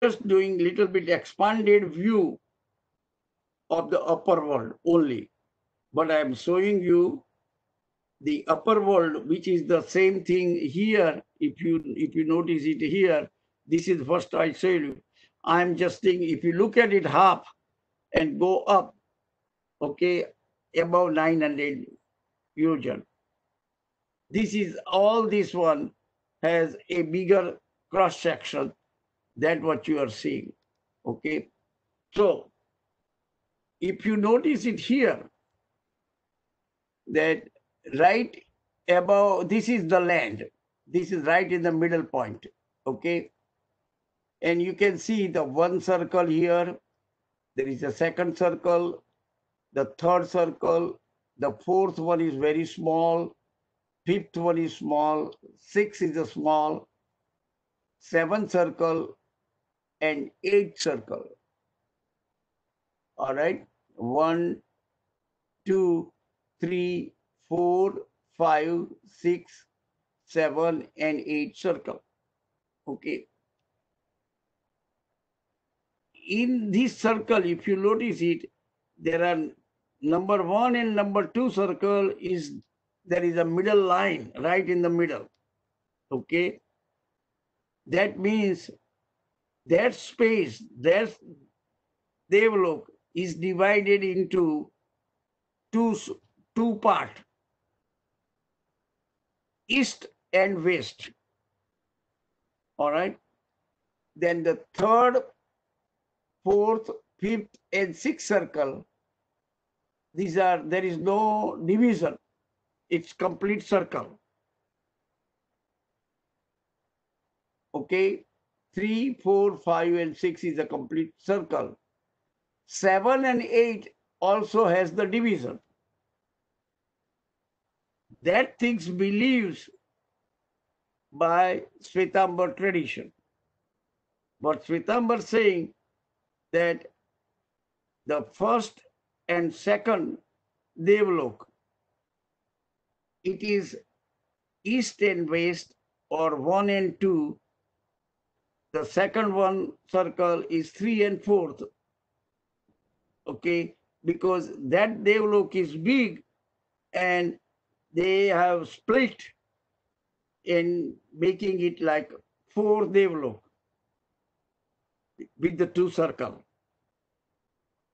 just doing little bit expanded view of the upper world only, but I am showing you the upper world, which is the same thing here. If you notice it here, this is first I show you. I'm just saying, if you look at it half and go up, okay, above 900 usual. This is all, this one has a bigger cross section than what you are seeing. Okay, so if you notice it here, that right above, this is the land, this is right in the middle point. Okay, and you can see the one circle here, there is a second circle, the third circle, the fourth one is very small, fifth one is small, six is a small, seventh circle, and eighth circle. All right, 1, 2, 3, 4, 5, 6, 7, and 8 circle. Okay. In this circle, if you notice it, there are number 1 and number 2 circle is, there is a middle line right in the middle. Okay. That means that space, that Devlok is divided into two parts, east and west. All right. Then the third, fourth, fifth, and sixth circle, these are, there is no division. It's complete circle. Okay. 3, 4, 5, and 6 is a complete circle. 7 and 8 also has the division. That things believes by Shwetambar tradition. But Shwetambar saying that the first and second Devlok, it is east and west, or 1 and 2. The second one circle is 3 and 4th. Okay, because that Devlok is big and they have split in making it like 4 Devlok with the 2 circle.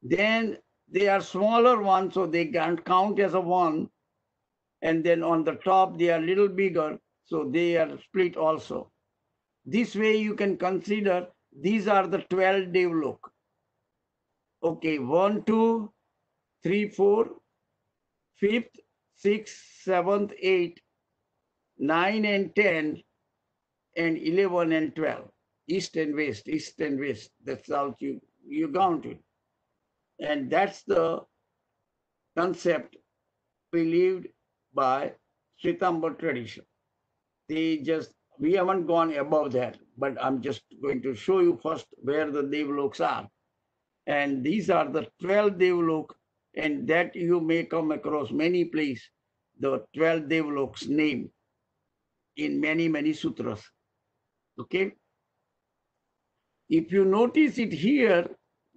Then they are smaller ones, so they can't count as a 1. And then on the top, they are little bigger, so they are split also. This way you can consider these are the 12 Devlok. Okay, 1, 2, 3, 4, 5th, 6th, 7th, 8th, 9 and 10, and 11 and 12. East and west, east and west. That's how you count it. And that's the concept believed by Shwetambar tradition. We haven't gone above that, but I'm just going to show you first where the Devloks are. And these are the 12 Devlok, and that you may come across many places, the 12 Devloks name in many, many sutras. Okay. If you notice it here,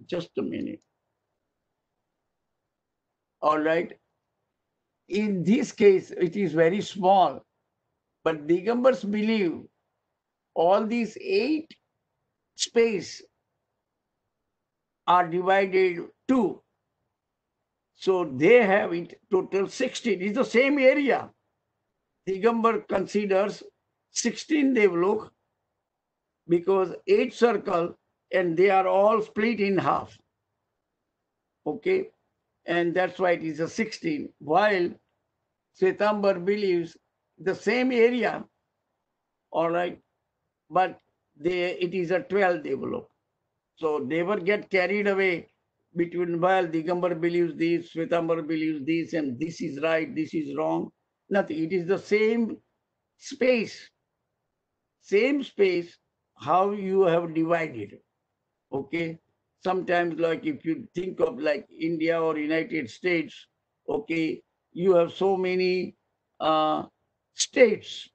just a minute. All right. In this case, it is very small, but Digambars believe all these 8 space are divided 2. So they have it total 16. It's the same area. Digambar considers 16 Devlok because 8 circle and they are all split in half. Okay. And that's why it is a 16. While Shwetambar believes the same area, all right, but it is a 12 Devlok. So never get carried away between, while Digambar believes this, Shwetambar believes this, and this is right, this is wrong. Nothing. It is the same space, how you have divided. Okay. Sometimes, like if you think of like India or United States, okay, you have so many states.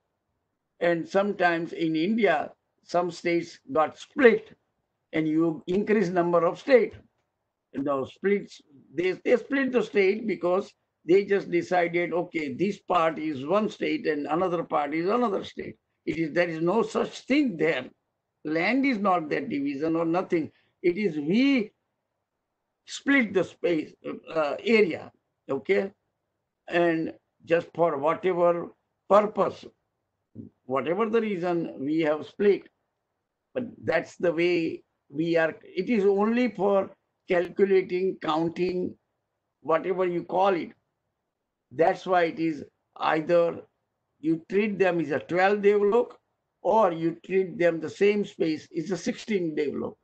And sometimes in India, some states got split. and you increase number of state. Now splits, they split the state because they just decided, okay, this part is one state and another part is another state. There is no such thing there. Land is not that division or nothing. It is we split the space area, okay, and just for whatever purpose, whatever the reason, we have split. But that's the way we are. It is only for calculating, counting, whatever you call it. That's why it is either you treat them as a 12 devlok or you treat them the same space is a 16 devlok.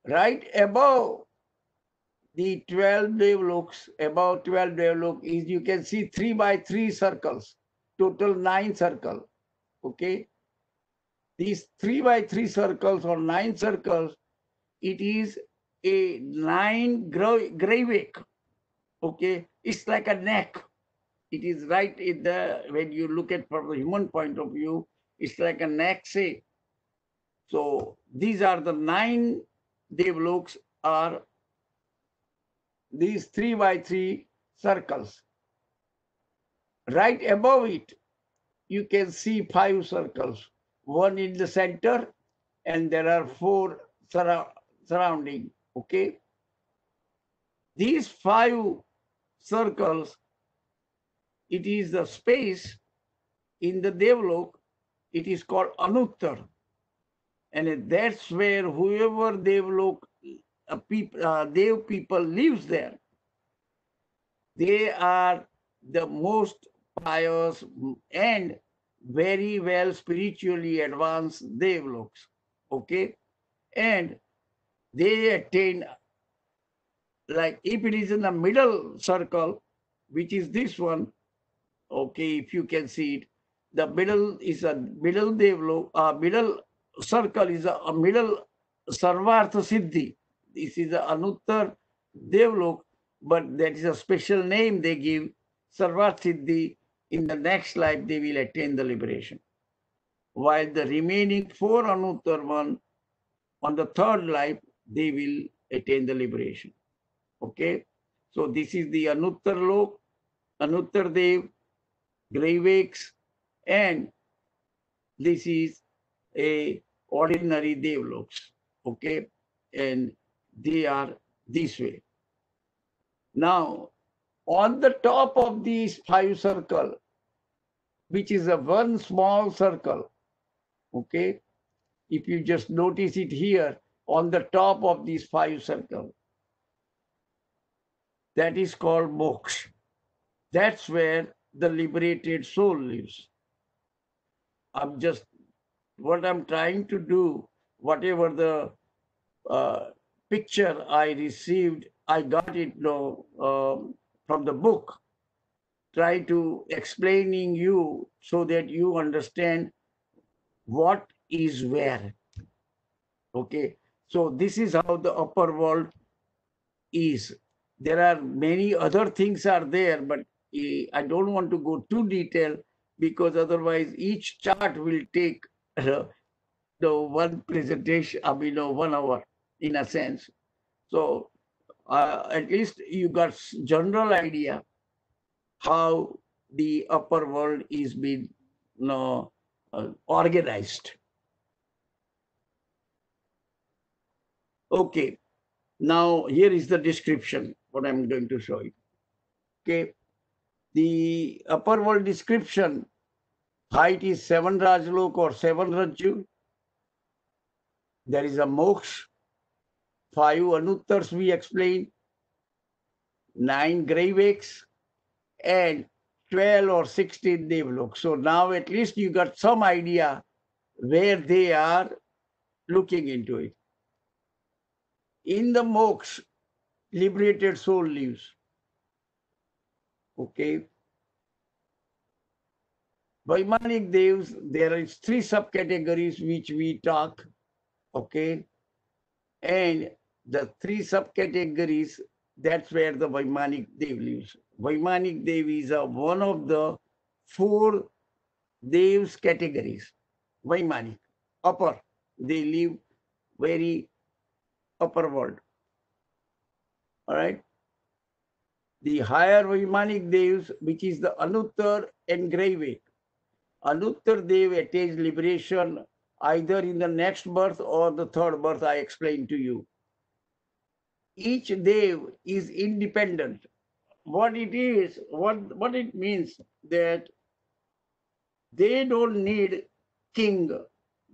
Right above the 12 devloks, above 12 devlok is, you can see 3 by 3 circles, total 9 circles. Okay. These 3 by 3 circles or 9 circles, it is a 9 gravik. Okay, it's like a neck. It is right in the, when you look at from the human point of view, it's like a neck shape. So these are the 9 devloks, are these 3 by 3 circles. Right above it, you can see 5 circles, one in the center, and there are 4 surrounding. Okay, these 5 circles, it is the space in the devlok. It is called Anuttar, and that's where whoever devlok dev people lives there, they are the most pious and very well spiritually advanced devloks. Okay, and they attain, like if it is in the middle circle, which is this one, okay, if you can see it, the middle is a middle devlok, middle circle is a middle sarvartha siddhi. This is a Anuttar devlok, but that is a special name they give, sarvartha siddhi. In the next life, they will attain the liberation. While the remaining 4 Anuttar one, on the third life, they will attain the liberation. Okay, so this is the Anuttar Lok, Anuttar Dev, Gravex, and this is a ordinary devloks. Okay, and they are this way. Now, on the top of these 5 circle, which is a one small circle, okay, if you just notice it here, on the top of these 5 circles, that is called moksha. That's where the liberated soul lives. What I'm trying to do, whatever the picture I received, I got it from the book. Try to explaining you so that you understand what is where. Okay, so this is how the upper world is. There are many other things are there, but I don't want to go too detailed because otherwise each chart will take the one presentation, 1 hour in a sense. So at least you got general idea how the upper world is being organized. Okay, now here is the description, what I'm going to show you. Okay, the upper world description, height is 7 Rajlok or 7 Rajju. There is a moksha, 5 Anuttars we explained, 9 Gravex, and 12 or 16 devloks. So now at least you got some idea where they are looking into it. In the moksha, liberated soul lives. Okay. Vaimanic devs, there is 3 subcategories which we talk. Okay. And the 3 subcategories, that's where the Vaimanic Dev lives. Vaimanic Dev is one of the 4 Devs categories. Vaimanic, upper, they live very upper world. All right. The higher Vaimanic Devs, which is the Anuttar and Graivik. Anuttar Dev attains liberation either in the next birth or the third birth, I explained to you. Each Dev is independent. What it is, what it means, that they don't need king,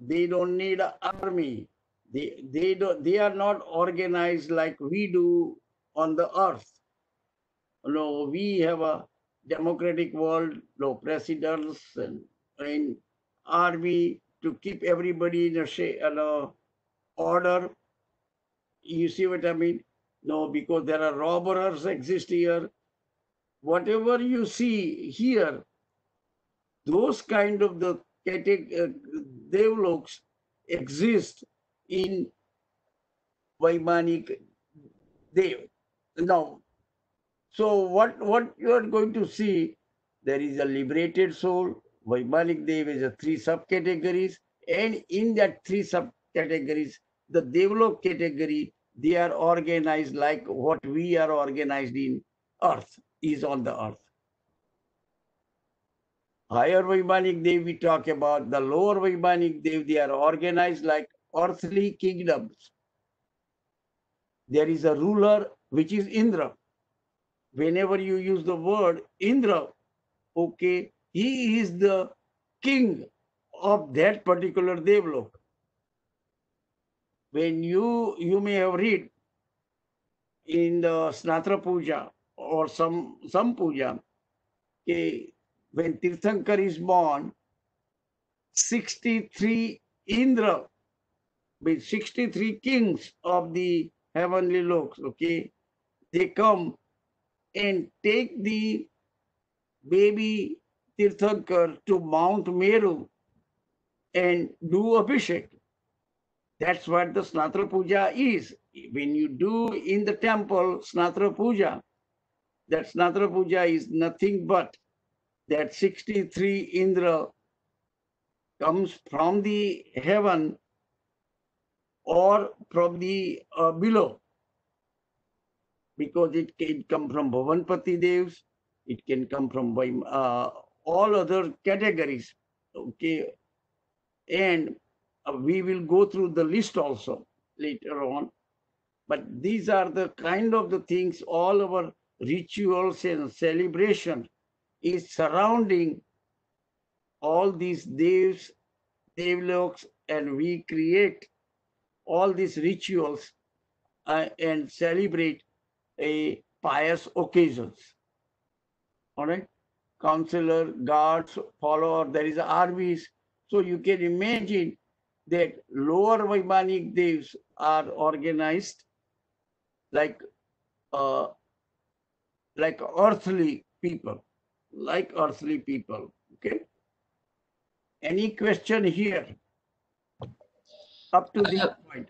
they don't need an army, they are not organized like we do on the earth. No, we have a democratic world, no presidents and army to keep everybody in a order. You see what I mean? No, because there are robbers exist here. Whatever you see here, those kind of the devloks exist in Vaimanic Dev. Now, so what you are going to see, there is a liberated soul. Vaimanic Dev is a 3 subcategories, and in that 3 subcategories, the Devlok category, they are organized like what we are organized in earth, is on the earth. Higher Vaimanic Dev, we talk about the lower Vaimanic Dev, they are organized like earthly kingdoms. There is a ruler which is Indra. Whenever you use the word Indra, okay, he is the king of that particular Devlok. When you may have read in the Snatra Puja or some puja, okay, when Tirthankar is born, 63 Indra, with 63 kings of the heavenly loks, okay, they come and take the baby Tirthankar to Mount Meru and do Abhishek. That's what the Snatra Puja is. When you do in the temple Snatra Puja, that Snatra Puja is nothing but that 63 Indra comes from the heaven or from the below, because it can come from Bhavanpati Devs, it can come from all other categories, okay, and we will go through the list also later on. But these are the kind of the things, all our rituals and celebration is surrounding all these devs, devloks, and we create all these rituals and celebrate a pious occasions. All right, counselor, guards, follower, there is armies. So you can imagine that lower Vaimanic devs are organized like earthly people, Okay. Any question here up to this point?